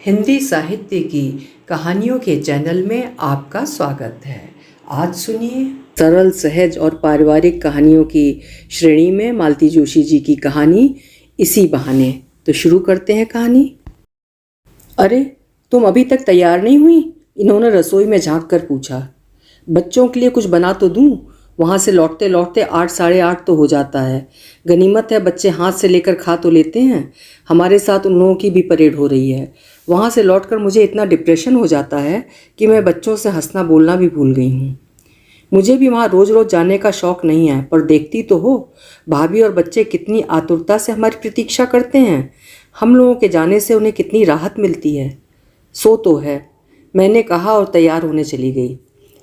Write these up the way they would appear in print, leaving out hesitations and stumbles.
हिंदी साहित्य की कहानियों के चैनल में आपका स्वागत है। आज सुनिए सरल, सहज और पारिवारिक कहानियों की श्रेणी में मालती जोशी जी की कहानी इसी बहाने। तो शुरू करते हैं कहानी। अरे, तुम अभी तक तैयार नहीं हुई? इन्होंने रसोई में झांक कर पूछा। बच्चों के लिए कुछ बना तो दूं? वहाँ से लौटते लौटते 8 साढ़े 8 तो हो जाता है। गनीमत है बच्चे हाथ से लेकर खा तो लेते हैं। हमारे साथ उन लोगों की भी परेड हो रही है। वहाँ से लौटकर मुझे इतना डिप्रेशन हो जाता है कि मैं बच्चों से हंसना बोलना भी भूल गई हूँ। मुझे भी वहाँ रोज़ रोज़ जाने का शौक़ नहीं है, पर देखती तो हो भाभी और बच्चे कितनी आतुरता से हमारी प्रतीक्षा करते हैं। हम लोगों के जाने से उन्हें कितनी राहत मिलती है। सो तो है, मैंने कहा और तैयार होने चली गई।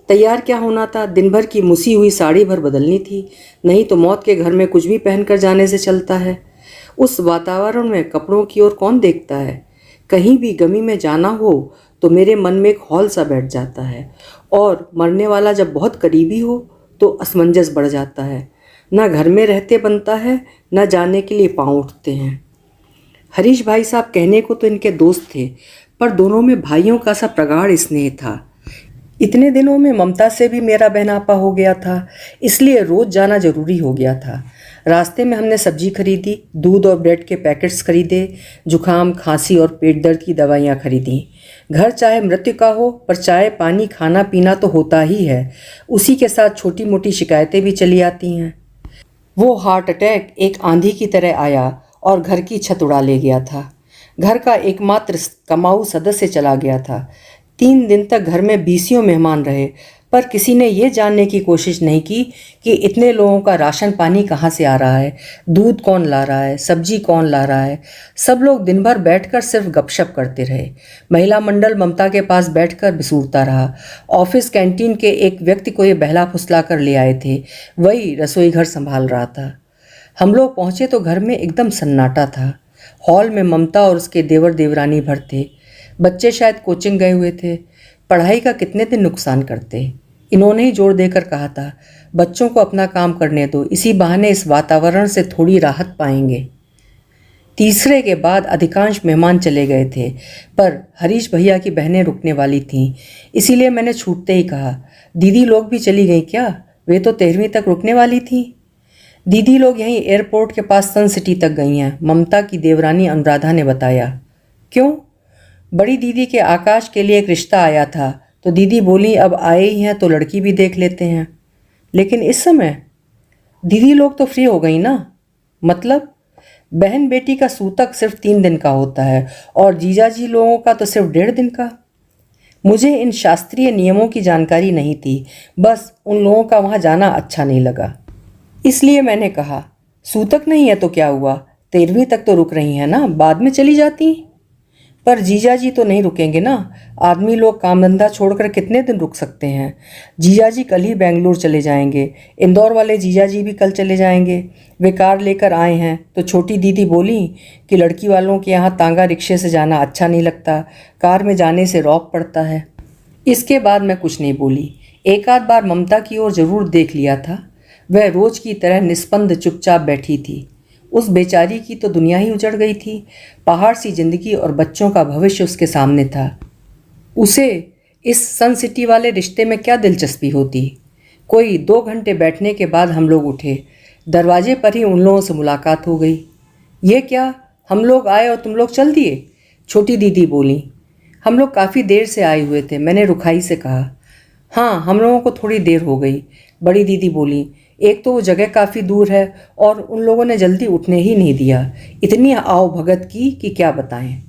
तैयार क्या होना था, दिन भर की मुसी हुई साड़ी भर बदलनी थी, नहीं तो मौत के घर में कुछ भी पहनकर जाने से चलता है। उस वातावरण में कपड़ों की ओर कौन देखता है। कहीं भी गमी में जाना हो तो मेरे मन में एक हौल सा बैठ जाता है, और मरने वाला जब बहुत करीबी हो तो असमंजस बढ़ जाता है। न घर में रहते बनता है, न जाने के लिए पाँव उठते हैं। हरीश भाई साहब कहने को तो इनके दोस्त थे, पर दोनों में भाइयों का सा प्रगाढ़ स्नेह था। इतने दिनों में ममता से भी मेरा बहनापा हो गया था, इसलिए रोज़ जाना जरूरी हो गया था। रास्ते में हमने सब्जी खरीदी, दूध और ब्रेड के पैकेट्स खरीदे, जुकाम, खांसी और पेट दर्द की दवाइयाँ खरीदी। घर चाहे मृत्यु का हो, पर चाय पानी खाना पीना तो होता ही है। उसी के साथ छोटी मोटी शिकायतें भी चली आती हैं। वो हार्ट अटैक एक आंधी की तरह आया और घर की छत उड़ा ले गया था। घर का एकमात्र कमाऊ सदस्य चला गया था। 3 दिन तक घर में 20 मेहमान रहे, पर किसी ने ये जानने की कोशिश नहीं की कि इतने लोगों का राशन पानी कहाँ से आ रहा है, दूध कौन ला रहा है, सब्जी कौन ला रहा है। सब लोग दिन भर बैठकर सिर्फ गपशप करते रहे। महिला मंडल ममता के पास बैठकर बिसूरता रहा। ऑफिस कैंटीन के एक व्यक्ति को ये बहला फुसला कर ले आए थे, वही रसोई घर संभाल रहा था। हम लोग पहुँचे तो घर में एकदम सन्नाटा था। हॉल में ममता और उसके देवर देवरानी भर थे। बच्चे शायद कोचिंग गए हुए थे। पढ़ाई का कितने दिन नुकसान करते। इन्होंने ही जोर देकर कहा था, बच्चों को अपना काम करने दो, इसी बहाने इस वातावरण से थोड़ी राहत पाएंगे। तीसरे के बाद अधिकांश मेहमान चले गए थे, पर हरीश भैया की बहनें रुकने वाली थीं। इसीलिए मैंने छूटते ही कहा, दीदी लोग भी चली गई क्या? वे तो 13वीं तक रुकने वाली थीं। दीदी लोग यहीं एयरपोर्ट के पास सन सिटी तक गई हैं, ममता की देवरानी अनुराधा ने बताया। क्यों? बड़ी दीदी के आकाश के लिए एक रिश्ता आया था, तो दीदी बोली अब आए ही हैं तो लड़की भी देख लेते हैं। लेकिन इस समय दीदी लोग तो फ्री हो गई ना। मतलब बहन बेटी का सूतक सिर्फ 3 दिन का होता है, और जीजाजी लोगों का तो सिर्फ 1.5 दिन का। मुझे इन शास्त्रीय नियमों की जानकारी नहीं थी, बस उन लोगों का वहाँ जाना अच्छा नहीं लगा। इसलिए मैंने कहा, सूतक नहीं है तो क्या हुआ, 13वीं तक तो रुक रही हैं ना, बाद में चली जाती। पर जीजाजी तो नहीं रुकेंगे ना। आदमी लोग काम धंधा छोड़कर कितने दिन रुक सकते हैं। जीजाजी कल ही बेंगलुरु चले जाएंगे। इंदौर वाले जीजाजी भी कल चले जाएंगे। वे कार लेकर आए हैं, तो छोटी दीदी बोली कि लड़की वालों के यहाँ तांगा रिक्शे से जाना अच्छा नहीं लगता, कार में जाने से रौब पड़ता है। इसके बाद मैं कुछ नहीं बोली। एक आध बार ममता की ओर जरूर देख लिया था। वह रोज की तरह निस्पंद चुपचाप बैठी थी। उस बेचारी की तो दुनिया ही उजड़ गई थी। पहाड़ सी जिंदगी और बच्चों का भविष्य उसके सामने था। उसे इस सन सिटी वाले रिश्ते में क्या दिलचस्पी होती। कोई 2 घंटे बैठने के बाद हम लोग उठे। दरवाजे पर ही उन लोगों से मुलाकात हो गई। ये क्या, हम लोग आए और तुम लोग चल दिए? छोटी दीदी बोली। हम लोग काफ़ी देर से आए हुए थे, मैंने रुखाई से कहा। हाँ, हम लोगों को थोड़ी देर हो गई, बड़ी दीदी बोली। एक तो वो जगह काफ़ी दूर है, और उन लोगों ने जल्दी उठने ही नहीं दिया। इतनी आओ भगत की कि क्या बताएं।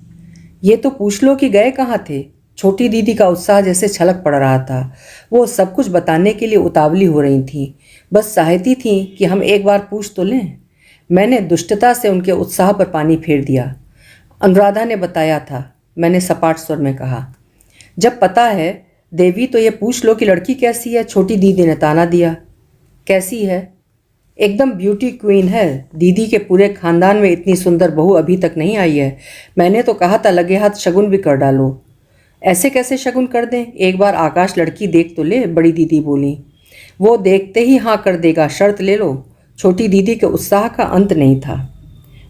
ये तो पूछ लो कि गए कहाँ थे। छोटी दीदी का उत्साह जैसे छलक पड़ रहा था। वो सब कुछ बताने के लिए उतावली हो रही थी, बस चाहती थी कि हम एक बार पूछ तो लें। मैंने दुष्टता से उनके उत्साह पर पानी फेर दिया। अनुराधा ने बताया था, मैंने सपाट स्वर में कहा। जब पता है देवी तो ये पूछ लो कि लड़की कैसी है। छोटी दीदी ने ताना दिया। कैसी है? एकदम ब्यूटी क्वीन है। दीदी के पूरे खानदान में इतनी सुंदर बहू अभी तक नहीं आई है। मैंने तो कहा था लगे हाथ शगुन भी कर डालो। ऐसे कैसे शगुन कर दें, एक बार आकाश लड़की देख तो ले, बड़ी दीदी बोली। वो देखते ही हाँ कर देगा, शर्त ले लो। छोटी दीदी के उत्साह का अंत नहीं था।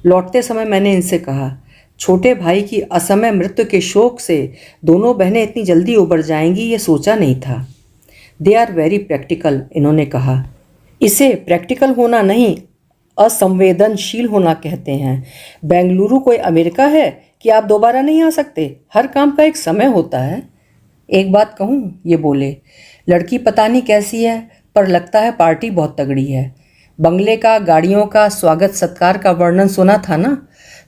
लौटते समय मैंने इनसे कहा, छोटे भाई की असमय मृत्यु के शोक से दोनों बहनें इतनी जल्दी उबर जाएंगी ये सोचा नहीं था। दे आर वेरी प्रैक्टिकल, इन्होंने कहा। इसे प्रैक्टिकल होना नहीं, असंवेदनशील होना कहते हैं। बेंगलुरु कोई अमेरिका है कि आप दोबारा नहीं आ सकते? हर काम का एक समय होता है। एक बात कहूँ, ये बोले, लड़की पता नहीं कैसी है, पर लगता है पार्टी बहुत तगड़ी है। बंगले का, गाड़ियों का, स्वागत सत्कार का वर्णन सुना था ना?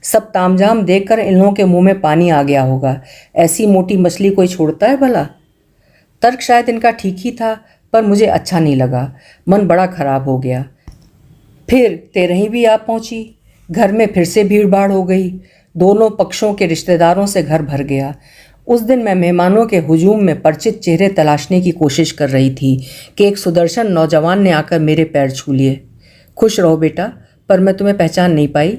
सब तामझाम देखकर इन लोगों के मुंह में पानी आ गया होगा। ऐसी मोटी मछली कोई छोड़ता है भला? तर्क शायद इनका ठीक ही था, पर मुझे अच्छा नहीं लगा। मन बड़ा खराब हो गया। फिर तेरहीं भी आ पहुंची। घर में फिर से भीड़ भाड़ हो गई। दोनों पक्षों के रिश्तेदारों से घर भर गया। उस दिन मैं मेहमानों के हुजूम में परिचित चेहरे तलाशने की कोशिश कर रही थी कि एक सुदर्शन नौजवान ने आकर मेरे पैर छू लिए। खुश रहो बेटा, पर मैं तुम्हें पहचान नहीं पाई।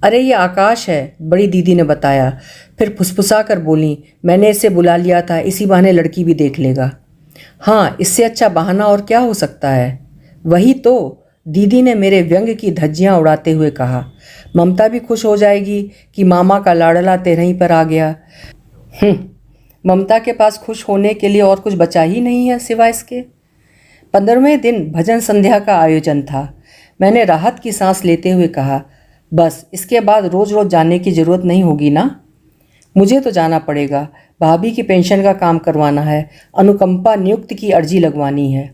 अरे ये आकाश है, बड़ी दीदी ने बताया। फिर फुसफुसा कर बोली, मैंने इसे बुला लिया था, इसी बहाने लड़की भी देख लेगा। हाँ, इससे अच्छा बहाना और क्या हो सकता है? वही तो, दीदी ने मेरे व्यंग की धज्जियां उड़ाते हुए कहा। ममता भी खुश हो जाएगी कि मामा का लाडला तेरहीं पर आ गया। ममता के पास खुश होने के लिए और कुछ बचा ही नहीं है सिवाय इसके। 15वें दिन भजन संध्या का आयोजन था। मैंने राहत की सांस लेते हुए कहा, बस इसके बाद रोज रोज जाने की ज़रूरत नहीं होगी ना? मुझे तो जाना पड़ेगा। भाभी की पेंशन का काम करवाना है, अनुकंपा नियुक्ति की अर्जी लगवानी है।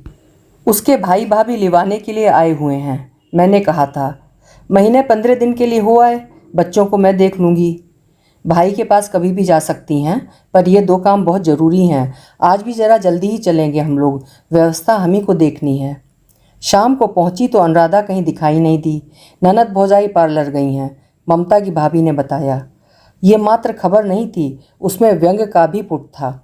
उसके भाई भाभी लिवाने के लिए आए हुए हैं। मैंने कहा था, महीने 15 दिन के लिए हो आए, बच्चों को मैं देख लूँगी। भाई के पास कभी भी जा सकती हैं, पर ये 2 काम बहुत ज़रूरी हैं। आज भी ज़रा जल्दी ही चलेंगे हम लोग, व्यवस्था हम ही को देखनी है। शाम को पहुंची तो अनुराधा कहीं दिखाई नहीं दी। ननद भौजाई पार्लर गई हैं, ममता की भाभी ने बताया। ये मात्र खबर नहीं थी, उसमें व्यंग का भी पुट था।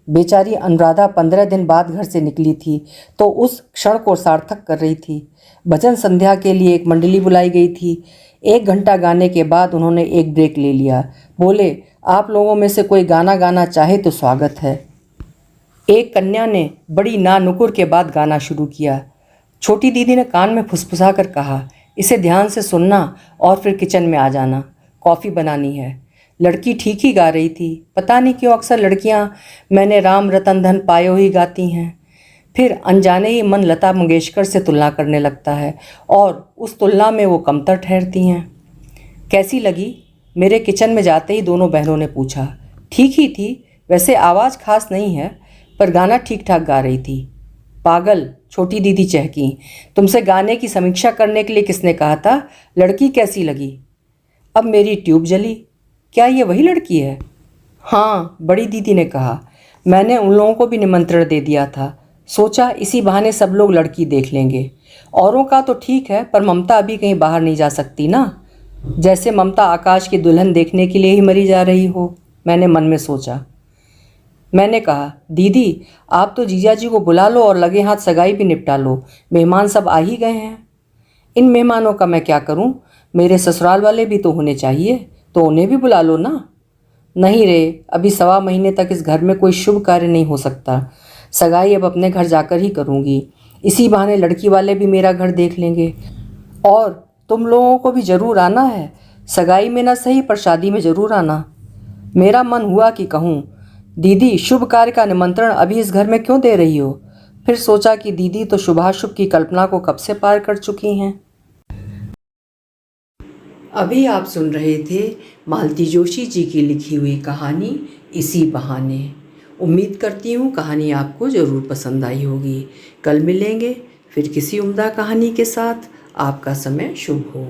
बेचारी अनुराधा 15 दिन बाद घर से निकली थी तो उस क्षण को सार्थक कर रही थी। भजन संध्या के लिए एक मंडली बुलाई गई थी। 1 घंटा गाने के बाद उन्होंने एक ब्रेक ले लिया। बोले, आप लोगों में से कोई गाना गाना चाहे तो स्वागत है। एक कन्या ने बड़ी नानुकुर के बाद गाना शुरू किया। छोटी दीदी ने कान में फुसफुसा कर कहा, इसे ध्यान से सुनना और फिर किचन में आ जाना, कॉफ़ी बनानी है। लड़की ठीक ही गा रही थी। पता नहीं क्यों अक्सर लड़कियां मैंने राम रतन धन पायो ही गाती हैं। फिर अनजाने ही मन लता मंगेशकर से तुलना करने लगता है और उस तुलना में वो कमतर ठहरती हैं। कैसी लगी? मेरे किचन में जाते ही दोनों बहनों ने पूछा। ठीक ही थी, वैसे आवाज़ खास नहीं है, पर गाना ठीक ठाक गा रही थी। पागल, छोटी दीदी चहकी, तुमसे गाने की समीक्षा करने के लिए किसने कहा था? लड़की कैसी लगी? अब मेरी ट्यूब जली। क्या ये वही लड़की है? हाँ, बड़ी दीदी ने कहा। मैंने उन लोगों को भी निमंत्रण दे दिया था। सोचा इसी बहाने सब लोग लड़की देख लेंगे। औरों का तो ठीक है, पर ममता अभी कहीं बाहर नहीं जा सकती ना। जैसे ममता आकाश की दुल्हन देखने के लिए ही मरी जा रही हो, मैंने मन में सोचा। मैंने कहा, दीदी आप तो जीजा जी को बुला लो और लगे हाथ सगाई भी निपटा लो। मेहमान सब आ ही गए हैं। इन मेहमानों का मैं क्या करूं? मेरे ससुराल वाले भी तो होने चाहिए, तो उन्हें भी बुला लो ना। नहीं रे, अभी 1.25 महीने तक इस घर में कोई शुभ कार्य नहीं हो सकता। सगाई अब अपने घर जाकर ही करूंगी। इसी बहाने लड़की वाले भी मेरा घर देख लेंगे। और तुम लोगों को भी ज़रूर आना है। सगाई में ना सही, पर शादी में ज़रूर आना। मेरा मन हुआ कि कहूँ, दीदी शुभ कार्य का निमंत्रण अभी इस घर में क्यों दे रही हो? फिर सोचा कि दीदी तो शुभाशुभ की कल्पना को कब से पार कर चुकी हैं। अभी आप सुन रहे थे मालती जोशी जी की लिखी हुई कहानी इसी बहाने। उम्मीद करती हूँ कहानी आपको ज़रूर पसंद आई होगी। कल मिलेंगे फिर किसी उम्दा कहानी के साथ। आपका समय शुभ हो।